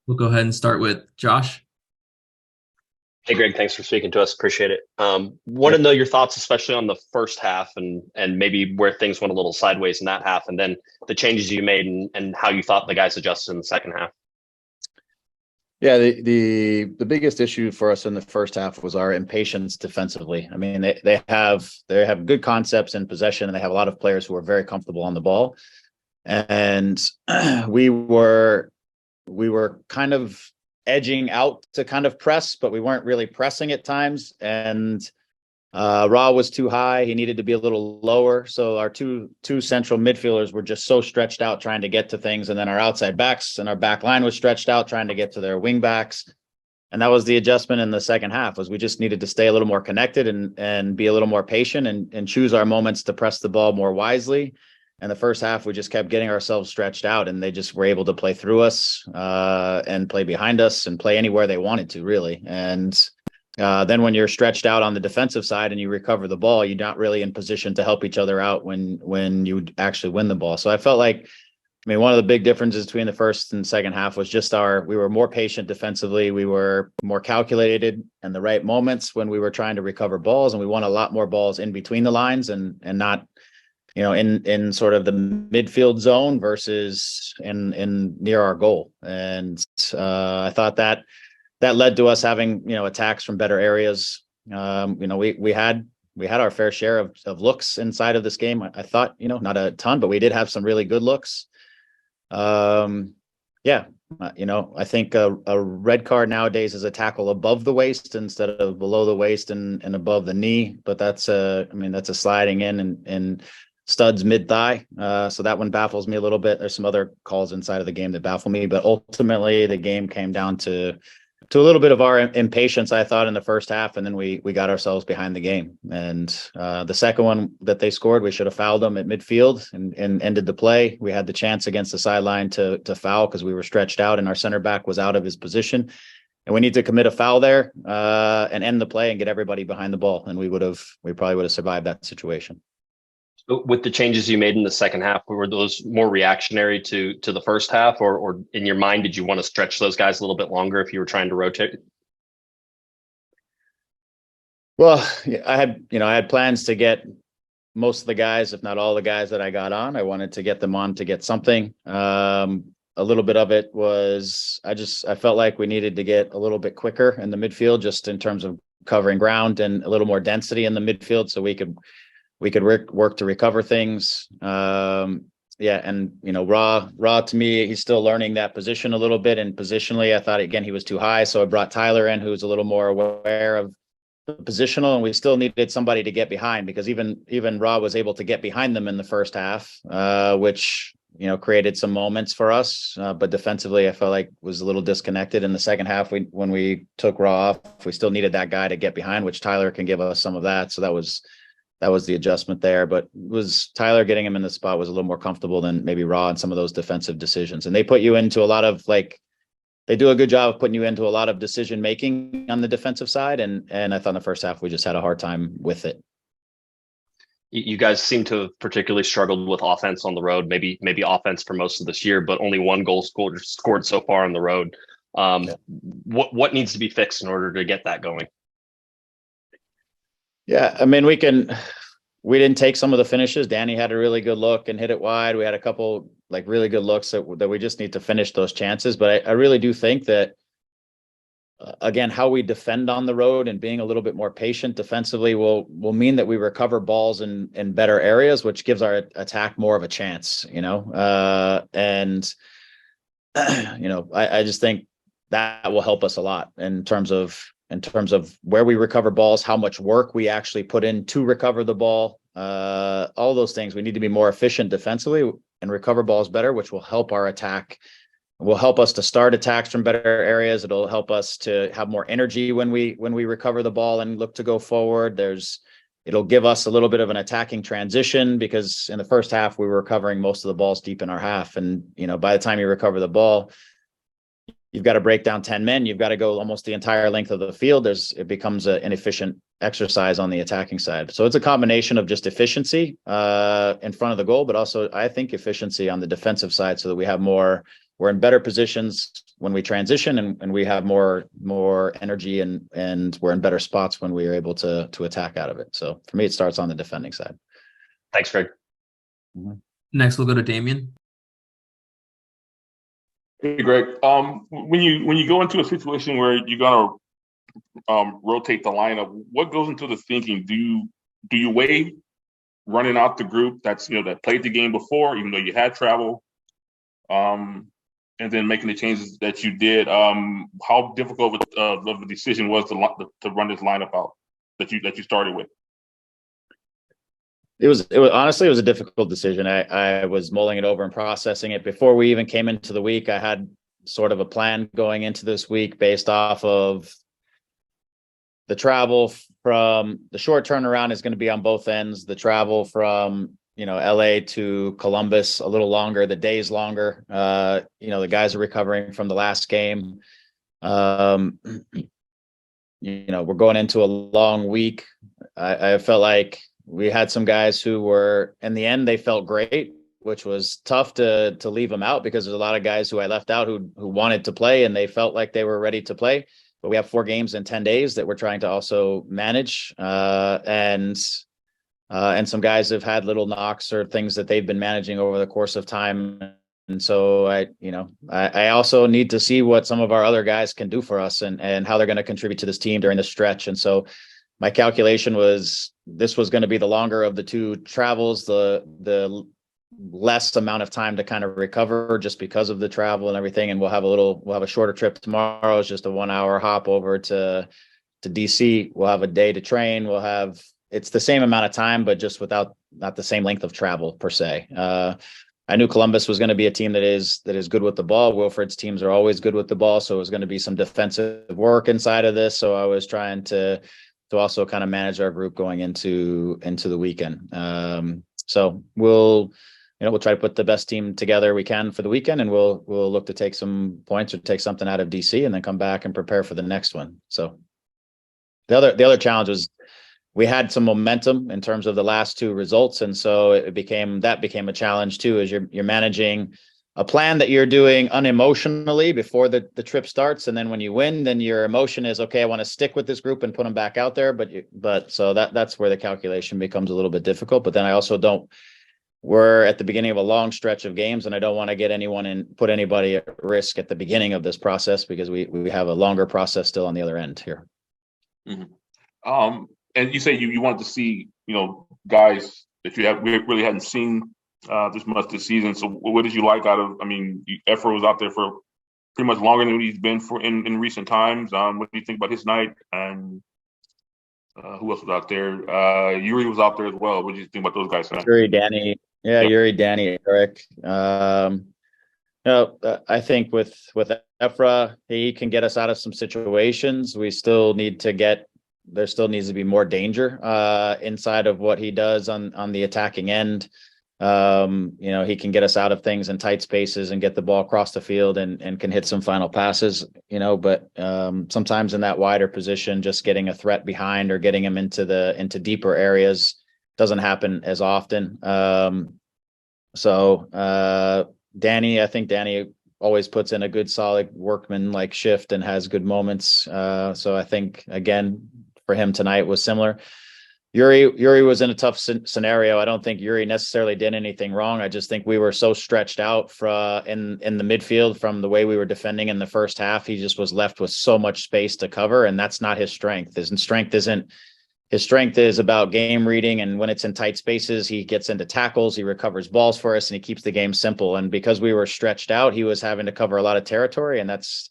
We'll go ahead and start with Josh. Hey, Greg, thanks for speaking to us. Appreciate it. Want Yeah. to know your thoughts, especially on the first half and maybe where things went a little sideways in that half, and then the changes you made and how you thought the guys adjusted in the second half. Yeah, the biggest issue for us in the first half was our impatience defensively. I mean, they have good concepts in possession, and they have a lot of players who are very comfortable on the ball. And we were kind of edging out to kind of press, but we weren't really pressing at times. And Raw was too high. He needed to be a little lower. So our two central midfielders were just so stretched out trying to get to things. And then our outside backs and our back line was stretched out trying to get to their wing backs. And that was the adjustment in the second half, was we just needed to stay a little more connected and be a little more patient and choose our moments to press the ball more wisely. And the first half, we just kept getting ourselves stretched out, and they just were able to play through us and play behind us and play anywhere they wanted to, really. And then when you're stretched out on the defensive side and you recover the ball, you're not really in position to help each other out when you actually win the ball. So I felt like, I mean, one of the big differences between the first and second half was just we were more patient defensively. We were more calculated in the right moments when we were trying to recover balls, and we won a lot more balls in between the lines and not, in sort of the midfield zone versus in near our goal. And I thought that led to us having, attacks from better areas. We had our fair share of looks inside of this game. I thought, not a ton, but we did have some really good looks. Yeah. I think a red card nowadays is a tackle above the waist instead of below the waist and above the knee. But that's a sliding in and studs mid thigh. So that one baffles me a little bit. There's some other calls inside of the game that baffle me, but ultimately the game came down to a little bit of our impatience, I thought, in the first half, and then we got ourselves behind the game. And the second one that they scored, we should have fouled them at midfield and ended the play. We had the chance against the sideline to foul because we were stretched out and our center back was out of his position. And we need to commit a foul there and end the play and get everybody behind the ball. And we probably would have survived that situation. With the changes you made in the second half, were those more reactionary to the first half, or in your mind, did you want to stretch those guys a little bit longer if you were trying to rotate? Well, I had plans to get most of the guys, if not all the guys that I got on. I wanted to get them on to get something. A little bit of it was I felt like we needed to get a little bit quicker in the midfield, just in terms of covering ground and a little more density in the midfield, so we could work to recover things. Yeah. And, Raw to me, he's still learning that position a little bit. And positionally, I thought, again, he was too high. So I brought Tyler in, who's a little more aware of the positional, and we still needed somebody to get behind, because even Raw was able to get behind them in the first half, which, created some moments for us. But defensively, I felt like was a little disconnected in the second half. When we took Raw off, we still needed that guy to get behind, which Tyler can give us some of that. So that was the adjustment there. But was Tyler getting him in the spot was a little more comfortable than maybe Raw in some of those defensive decisions. And they put you into a lot of they do a good job of putting you into a lot of decision making on the defensive side. And I thought in the first half, we just had a hard time with it. You guys seem to have particularly struggled with offense on the road, maybe offense for most of this year, but only one goal scored so far on the road. What needs to be fixed in order to get that going? Yeah, I mean, we didn't take some of the finishes. Danny had a really good look and hit it wide. We had a couple really good looks that we just need to finish those chances. But I really do think that, again, how we defend on the road and being a little bit more patient defensively will mean that we recover balls in better areas, which gives our attack more of a chance, and, I just think that will help us a lot in terms of where we recover balls, how much work we actually put in to recover the ball, all those things. We need to be more efficient defensively and recover balls better, which will help our attack. It will help us to start attacks from better areas. It'll help us to have more energy when we recover the ball and look to go forward. It'll give us a little bit of an attacking transition, because in the first half, we were recovering most of the balls deep in our half. And, by the time you recover the ball, you've got to break down 10 men. You've got to go almost the entire length of the field. It becomes an inefficient exercise on the attacking side. So it's a combination of just efficiency in front of the goal, but also I think efficiency on the defensive side, so that we have more we're in better positions when we transition, and we have more energy, and we're in better spots when we are able to attack out of it. So for me, it starts on the defending side. Thanks, Greg. Next, we'll go to Damien. Hey, Greg. When you go into a situation where you're gonna rotate the lineup, what goes into the thinking? Do you weigh running out the group that's that played the game before, even though you had travel, and then making the changes that you did? How difficult of a decision was to run this lineup out that you started with? It was honestly, it was a difficult decision. I was mulling it over and processing it before we even came into the week. I had sort of a plan going into this week based off of the travel from the short turnaround is going to be on both ends. The travel from LA to Columbus a little longer, the days longer. The guys are recovering from the last game. We're going into a long week. I felt like we had some guys who were, in the end, they felt great, which was tough to leave them out, because there's a lot of guys who I left out who wanted to play and they felt like they were ready to play. But we have 4 games in 10 days that we're trying to also manage. And some guys have had little knocks or things that they've been managing over the course of time. And so I also need to see what some of our other guys can do for us and how they're going to contribute to this team during the stretch. And so my calculation was this was going to be the longer of the 2 travels, the less amount of time to kind of recover just because of the travel and everything. And we'll have a shorter trip tomorrow. It's just a 1-hour hop over to DC. We'll have a day to train. It's the same amount of time, but just not the same length of travel per se. I knew Columbus was going to be a team that is good with the ball. Wilfred's teams are always good with the ball. So it was going to be some defensive work inside of this. So I was trying to also kind of manage our group going into the weekend. So we'll try to put the best team together we can for the weekend, and we'll look to take some points or take something out of DC and then come back and prepare for the next one. So the other challenge was we had some momentum in terms of the last 2 results. And so it became a challenge too, as you're managing a plan that you're doing unemotionally before the trip starts. And then when you win, then your emotion is, okay, I want to stick with this group and put them back out there. But so that's where the calculation becomes a little bit difficult. But then I also we're at the beginning of a long stretch of games, and I don't want to get anyone and put anybody at risk at the beginning of this process, because we have a longer process still on the other end here. Mm-hmm. And you say you wanted to see, guys that we really hadn't seen this much this season. So what did you like out of? I mean, Efra was out there for pretty much longer than he's been for in recent times. What do you think about his night? And who else was out there? Yuri was out there as well. What do you think about those guys tonight? Yuri, Danny, Eriq. I think with Efra, he can get us out of some situations. There still needs to be more danger inside of what he does on the attacking end. He can get us out of things in tight spaces and get the ball across the field and can hit some final passes, but sometimes in that wider position, just getting a threat behind or getting him into deeper areas doesn't happen as often. Danny, I think Danny always puts in a good, solid workman-like shift and has good moments. So I think, again, for him tonight was similar. Yuri was in a tough scenario. I don't think Yuri necessarily did anything wrong. I just think we were so stretched out in the midfield from the way we were defending in the first half. He just was left with so much space to cover, and that's not his strength. His strength is about game reading, and when it's in tight spaces, he gets into tackles, he recovers balls for us, and he keeps the game simple. And because we were stretched out, he was having to cover a lot of territory, and that's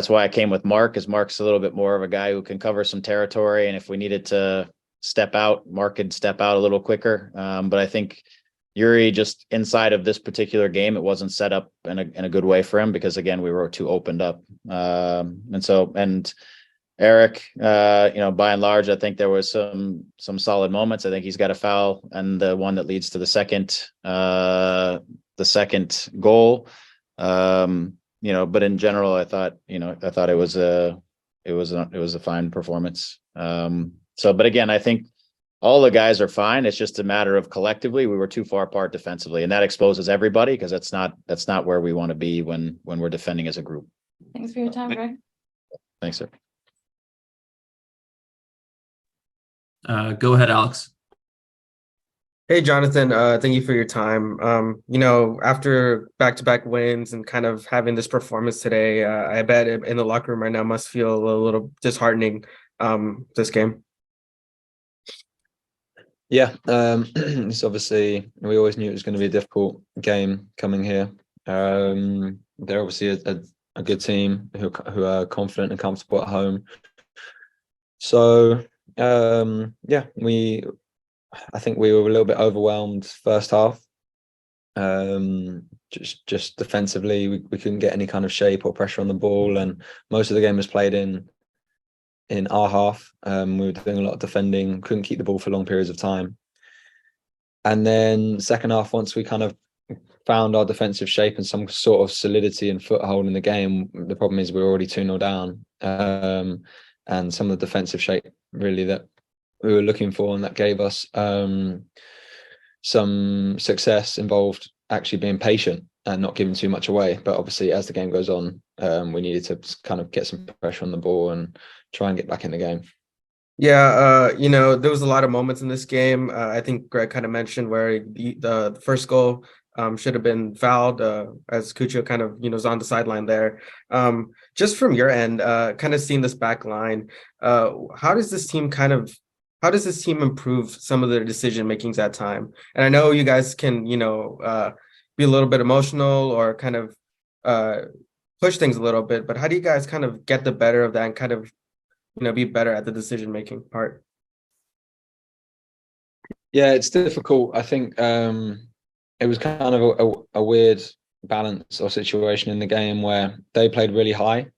why I came with Mark, because Mark's a little bit more of a guy who can cover some territory, and if we needed to step out, Mark could step out a little quicker. But I think Yuri, just inside of this particular game, it wasn't set up in a good way for him, because again, we were too opened up. And Eriq, by and large, I think there was some solid moments. I think he's got a foul, and the one that leads to the second goal. But in general, I thought it was a fine performance. But again, I think all the guys are fine. It's just a matter of collectively we were too far apart defensively, and that exposes everybody because that's not where we want to be when we're defending as a group. Thanks for your time, Greg. Thanks, sir. Go ahead, Alex. Hey, Jonathan, thank you for your time. After back-to-back wins and kind of having this performance today, I bet in the locker room right now must feel a little disheartening, this game. Yeah, it's obviously, we always knew it was going to be a difficult game coming here. They're obviously a good team who are confident and comfortable at home. So, yeah, I think we were a little bit overwhelmed first half. Just defensively, we couldn't get any kind of shape or pressure on the ball, and most of the game was played in our half. We were doing a lot of defending, couldn't keep the ball for long periods of time. And then second half, once we kind of found our defensive shape and some sort of solidity and foothold in the game, the problem is we were already 2-0 down. And some of the defensive shape really that we were looking for and that gave us some success involved actually being patient and not giving too much away. But obviously, as the game goes on, we needed to kind of get some pressure on the ball and try and get back in the game. Yeah, there was a lot of moments in this game. I think Greg kind of mentioned where the first goal should have been fouled as Cucho kind of, is on the sideline there. Just from your end, kind of seeing this back line, how does this team improve some of their decision makings at time? And I know you guys can, be a little bit emotional or kind of push things a little bit, but how do you guys kind of get the better of that and kind of, be better at the decision making part? Yeah, it's difficult. I think it was kind of a weird balance or situation in the game where they played really high,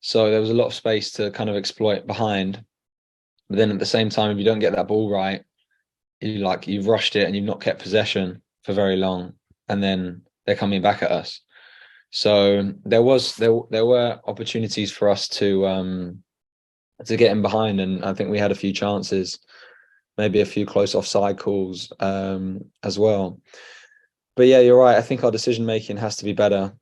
so there was a lot of space to kind of exploit behind. But then at the same time, if you don't get that ball right, you've rushed it and you've not kept possession for very long, and then they're coming back at us. So there were opportunities for us to get in behind, and I think we had a few chances, maybe a few close offside calls as well. But yeah, you're right. I think our decision making has to be better,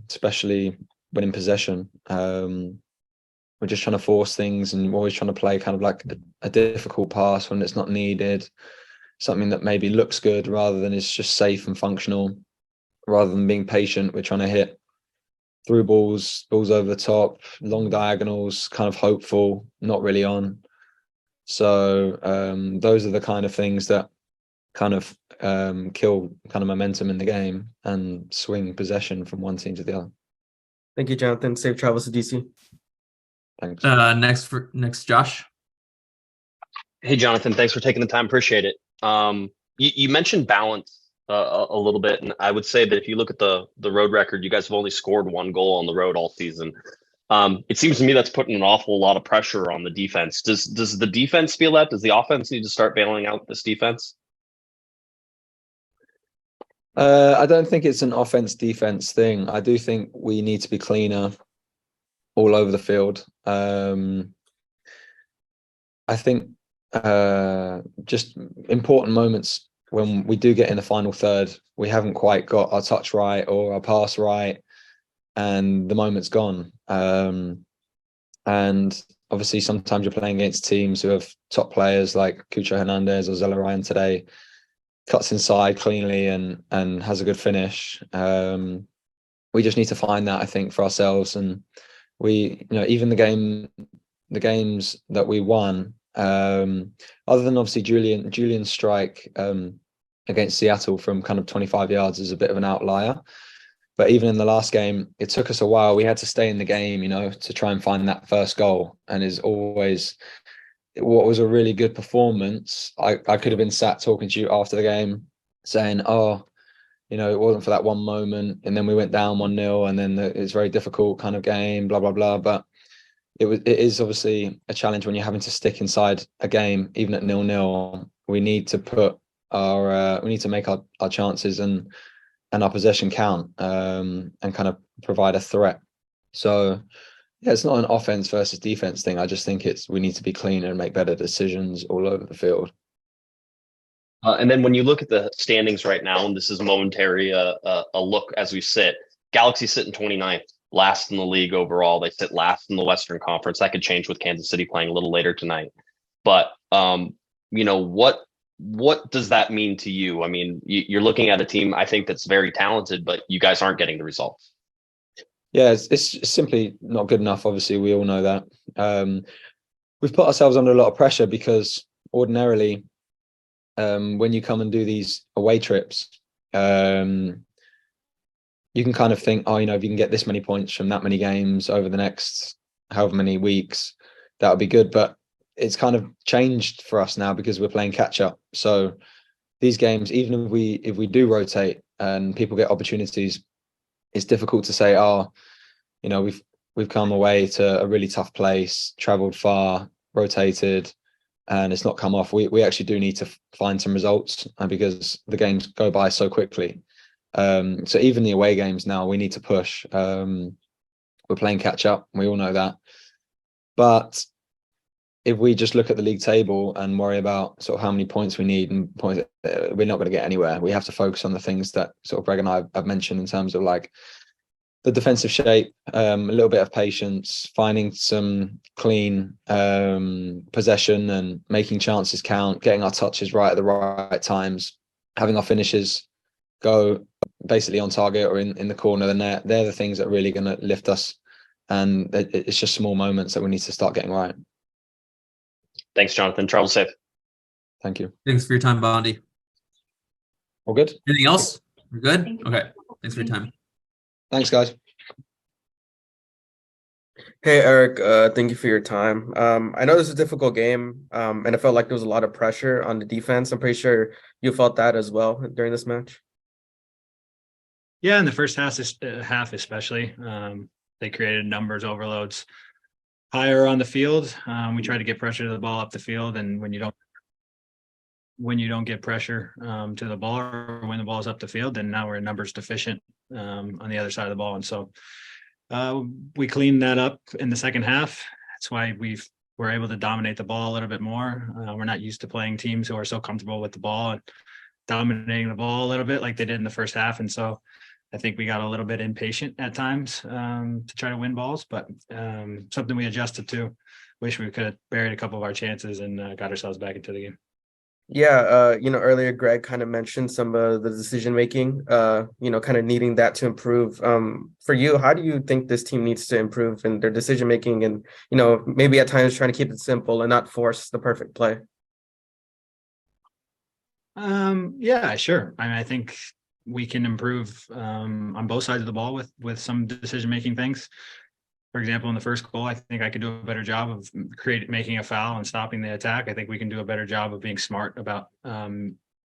especially when in possession. We're just trying to force things, and we're always trying to play kind of like a difficult pass when it's not needed, something that maybe looks good rather than is just safe and functional. Rather than being patient, we're trying to hit through balls over the top, long diagonals, kind of hopeful, not really on. So those are the kind of things that kind of kill kind of momentum in the game and swing possession from one team to the other. Thank you, Jonathan. Safe travels to DC. Thanks. Next, Josh. Hey, Jonathan, thanks for taking the time. Appreciate it. You mentioned balance a little bit, and I would say that if you look at the road record, you guys have only scored 1 goal on the road all season. It seems to me that's putting an awful lot of pressure on the defense. Does the defense feel that? Does the offense need to start bailing out this defense? I don't think it's an offense-defense thing. I do think we need to be cleaner all over the field. I think just important moments when we do get in the final third, we haven't quite got our touch right or our pass right, and the moment's gone. And obviously sometimes you're playing against teams who have top players like Cucho Hernandez or Zella Ryan today, cuts inside cleanly and has a good finish. We just need to find that, I think, for ourselves. And we, even the games that we won, other than obviously Julian's strike against Seattle from kind of 25 yards is a bit of an outlier. But even in the last game, it took us a while. We had to stay in the game, to try and find that first goal. And is always what was a really good performance. I could have been sat talking to you after the game saying, it wasn't for that one moment. And then we went down 1-0 and then it's very difficult kind of game, blah, blah, blah. But it is obviously a challenge when you're having to stick inside a game, even at 0-0. We need to put we need to make our chances and our possession count, and kind of provide a threat. So Yeah, it's not an offense versus defense thing. I just think we need to be cleaner and make better decisions all over the field. And then when you look at the standings right now, and this is momentary a look as we sit, Galaxy sit in 29th, last in the league overall. They sit last in the Western Conference. That could change with Kansas City playing a little later tonight. But what does that mean to you? I mean, you're looking at a team I think that's very talented, but you guys aren't getting the results. Yeah, it's simply not good enough. Obviously, we all know that. We've put ourselves under a lot of pressure because ordinarily, when you come and do these away trips, you can kind of think, oh, if you can get this many points from that many games over the next however many weeks, that would be good. But it's kind of changed for us now because we're playing catch up. So these games, even if we do rotate and people get opportunities, it's difficult to say, oh, we've come away to a really tough place, traveled far, rotated, and it's not come off. We actually do need to find some results because the games go by so quickly. So even the away games now, we need to push. We're playing catch up. We all know that. But if we just look at the league table and worry about sort of how many points we need and points, we're not going to get anywhere. We have to focus on the things that sort of Greg and I have mentioned in terms of like the defensive shape, a little bit of patience, finding some clean possession and making chances count, getting our touches right at the right times, having our finishes go basically on target or in the corner of the net. They're the things that are really going to lift us. And it's just small moments that we need to start getting right. Thanks, Jonathan. Travel safe. Thank you. Thanks for your time, Bondi. All good? Anything else? We're good? Okay. Thanks for your time. Thanks, guys. Hey, Eriq, thank you for your time. I know this is a difficult game, and I felt like there was a lot of pressure on the defense. I'm pretty sure you felt that as well during this match. Yeah, in the first half especially, they created numbers overloads higher on the field. We tried to get pressure to the ball up the field, and when you don't get pressure to the ball or when the ball is up the field, then now we're numbers deficient on the other side of the ball. And so we cleaned that up in the second half. That's why we're able to dominate the ball a little bit more. We're not used to playing teams who are so comfortable with the ball and dominating the ball a little bit like they did in the first half. And so I think we got a little bit impatient at times to try to win balls, but something we adjusted to. Wish we could have buried a couple of our chances and got ourselves back into the game. Yeah, earlier Greg kind of mentioned some of the decision making, kind of needing that to improve. For you, how do you think this team needs to improve in their decision making and, maybe at times trying to keep it simple and not force the perfect play? Yeah, sure. I mean, I think we can improve on both sides of the ball with some decision making things. For example, in the first goal, I think I could do a better job of making a foul and stopping the attack. I think we can do a better job of being smart about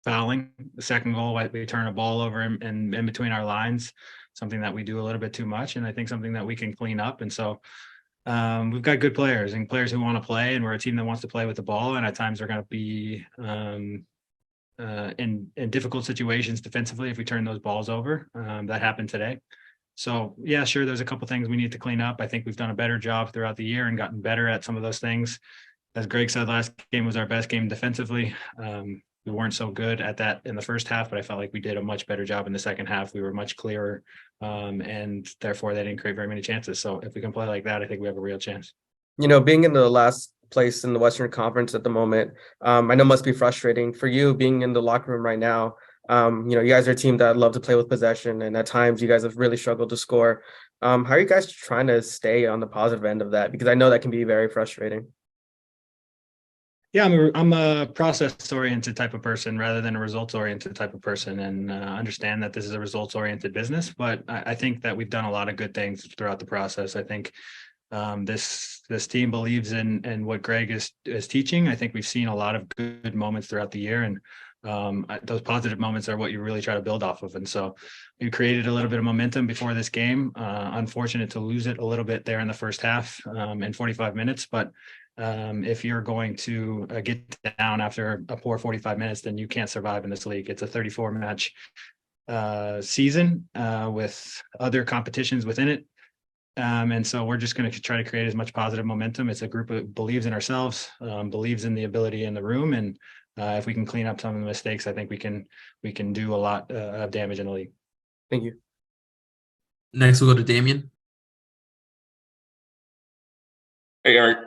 fouling. The second goal, we turn a ball over in between our lines, something that we do a little bit too much, and I think something that we can clean up. And so we've got good players and players who want to play, and we're a team that wants to play with the ball. And at times they're going to be in difficult situations defensively if we turn those balls over. That happened today. So yeah, sure, there's a couple things we need to clean up. I think we've done a better job throughout the year and gotten better at some of those things. As Greg said, last game was our best game defensively. We weren't so good at that in the first half, but I felt like we did a much better job in the second half. We were much clearer, and therefore they didn't create very many chances. So if we can play like that, I think we have a real chance. Being in the last place in the Western Conference at the moment, I know must be frustrating for you being in the locker room right now. You guys are a team that love to play with possession, and at times you guys have really struggled to score. How are you guys trying to stay on the positive end of that? Because I know that can be very frustrating. Yeah, I'm a process-oriented type of person rather than a results-oriented type of person, and understand that this is a results-oriented business. But I think that we've done a lot of good things throughout the process. I think this team believes in what Greg is teaching. I think we've seen a lot of good moments throughout the year, and those positive moments are what you really try to build off of. And so we created a little bit of momentum before this game. Unfortunate to lose it a little bit there in the first half in 45 minutes. But if you're going to get down after a poor 45 minutes, then you can't survive in this league. It's a 34 match season with other competitions within it. And so we're just going to try to create as much positive momentum. It's a group that believes in ourselves, believes in the ability in the room. And if we can clean up some of the mistakes, I think we can do a lot of damage in the league. Thank you. Next, we'll go to Damien. Hey, Eriq.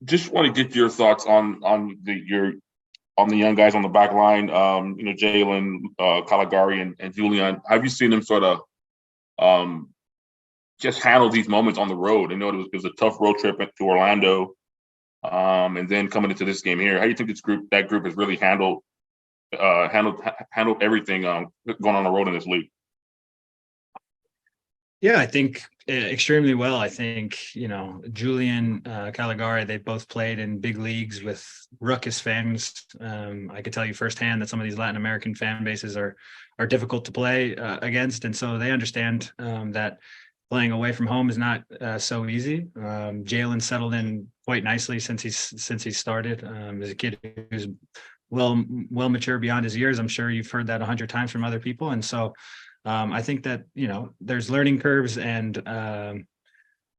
Just want to get your thoughts on the young guys on the back line. Jalen, Caligari, and Julian. Have you seen them sort of just handle these moments on the road? I know it was a tough road trip to Orlando, and then coming into this game here. How do you think that group has really handled everything going on the road in this league? Yeah, I think extremely well. I think, Julian, Caligari, they've both played in big leagues with ruckus fans. I could tell you firsthand that some of these Latin American fan bases are difficult to play against. And so they understand that playing away from home is not so easy. Jalen settled in quite nicely since he started. As a kid who's well mature beyond his years. I'm sure you've heard that 100 times from other people. And so I think that, there's learning curves and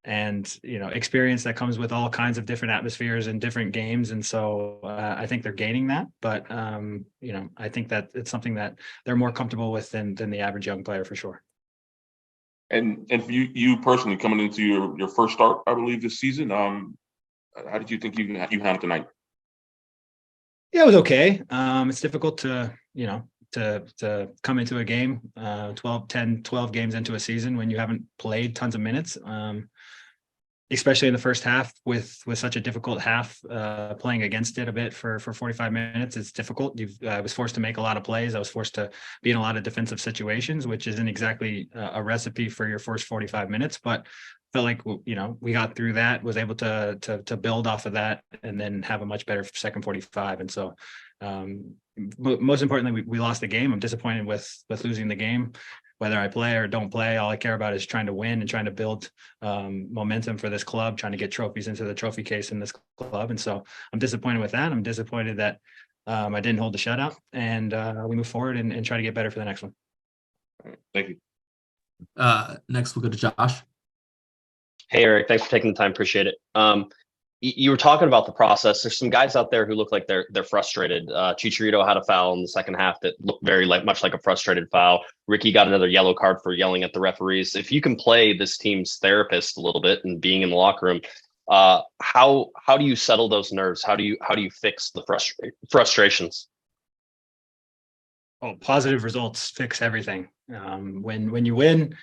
experience that comes with all kinds of different atmospheres and different games. And so I think they're gaining that, but I think that it's something that they're more comfortable with than the average young player for sure. And for you personally, coming into your first start, I believe, this season, how did you think you handled tonight? Yeah, it was okay. It's difficult to come into a game 12 games into a season when you haven't played tons of minutes, especially in the first half with such a difficult half, playing against it a bit for 45 minutes. It's difficult. I was forced to make a lot of plays. I was forced to be in a lot of defensive situations, which isn't exactly a recipe for your first 45 minutes, but felt like, we got through that, was able to build off of that and then have a much better second 45. And so, most importantly, we lost the game. I'm disappointed with losing the game. Whether I play or don't play, all I care about is trying to win and trying to build momentum for this club, trying to get trophies into the trophy case in this club. And so I'm disappointed with that. I'm disappointed that I didn't hold the shutout, and we move forward and try to get better for the next one. Thank you. Next, we'll go to Josh. Hey, Eriq, thanks for taking the time. Appreciate it. You were talking about the process. There's some guys out there who look like they're frustrated. Chicharito had a foul in the second half that looked very much like a frustrated foul. Ricky got another yellow card for yelling at the referees. If you can play this team's therapist a little bit and being in the locker room, how do you settle those nerves? How do you fix the frustrations? Oh, positive results fix everything. When you win,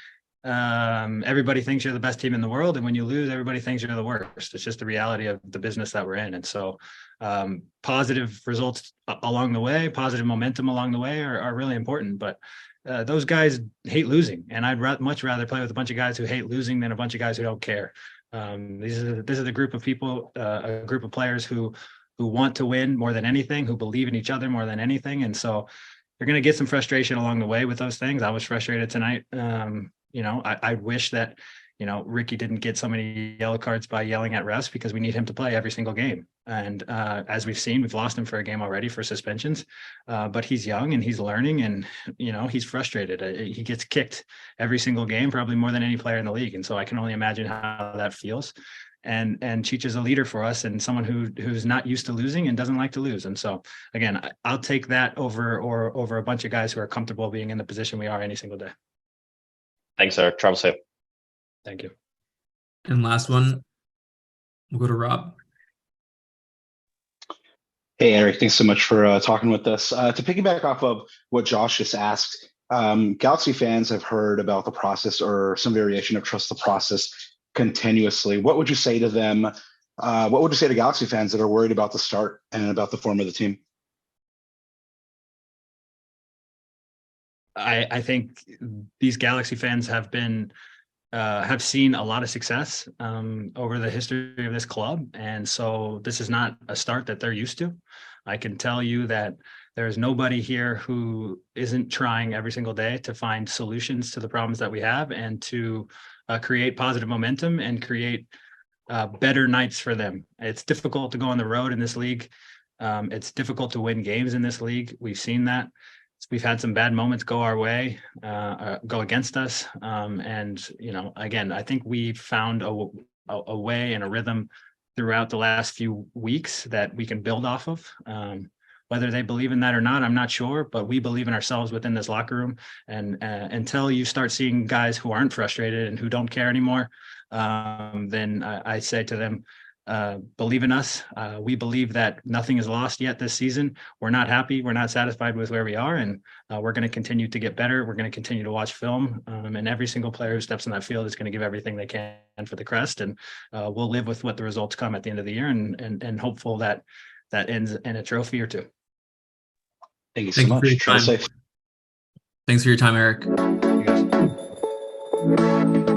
everybody thinks you're the best team in the world, and when you lose, everybody thinks you're the worst. It's just the reality of the business that we're in. And so positive results along the way, positive momentum along the way are really important. But those guys hate losing, and I'd much rather play with a bunch of guys who hate losing than a bunch of guys who don't care. This is the group of people, a group of players who want to win more than anything, who believe in each other more than anything. And so you're going to get some frustration along the way with those things. I was frustrated tonight. I wish that, Ricky didn't get so many yellow cards by yelling at refs, because we need him to play every single game. And as we've seen, we've lost him for a game already for suspensions, but he's young and he's learning, and, he's frustrated. He gets kicked every single game, probably more than any player in the league. And so I can only imagine how that feels. And Cheech is a leader for us, and someone who's not used to losing and doesn't like to lose. And so, again, I'll take that over a bunch of guys who are comfortable being in the position we are any single day. Thanks, Eriq. Travel safe. Thank you. And last one, we'll go to Rob. Hey, Eriq, thanks so much for talking with us. To piggyback off of what Josh just asked, Galaxy fans have heard about the process or some variation of trust the process continuously. What would you say to them? What would you say to Galaxy fans that are worried about the start and about the form of the team? I think these Galaxy fans have seen a lot of success over the history of this club. And so this is not a start that they're used to. I can tell you that there's nobody here who isn't trying every single day to find solutions to the problems that we have, and to create positive momentum and create better nights for them. It's difficult to go on the road in this league. It's difficult to win games in this league. We've seen that. we've had some bad moments go our way, go against us. And, again, I think we found a way and a rhythm throughout the last few weeks that we can build off of. Whether they believe in that or not, I'm not sure, but we believe in ourselves within this locker room. And until you start seeing guys who aren't frustrated and who don't care anymore, then I say to them, believe in us. We believe that nothing is lost yet this season. We're not happy. We're not satisfied with where we are. And we're going to continue to get better. We're going to continue to watch film. And every single player who steps in that field is going to give everything they can for the Crest. And we'll live with what the results come at the end of the year and hopeful that ends in a trophy or two. Thank you so much. For your time. Thanks for your time, Eriq. You guys.